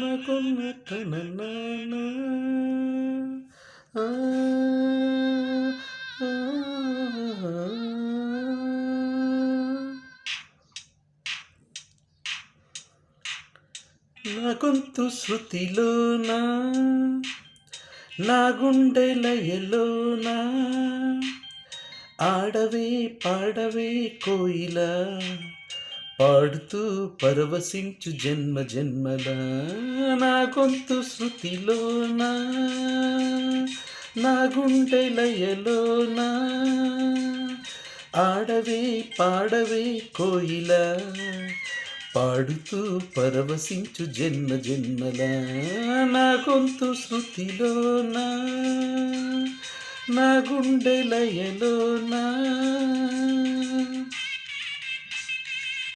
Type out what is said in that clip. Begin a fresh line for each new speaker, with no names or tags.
నాకున్న తననానా ఆ, ఆ, నా గొంతు శృతిలోనా నా గుండె లయలోనా ఆడవే పాడవే కోయిలా పాడుతూ పరవశించు జన్మ జన్మల నా గొంతు శృతిలోనా నా గుండె లయలోనా ఆడవే పాడవే కోయిలా పాడుతూ పరవశించు జన్మ జన్మల నా గొంతు శృతిలోనా నా గుండె లయలోనా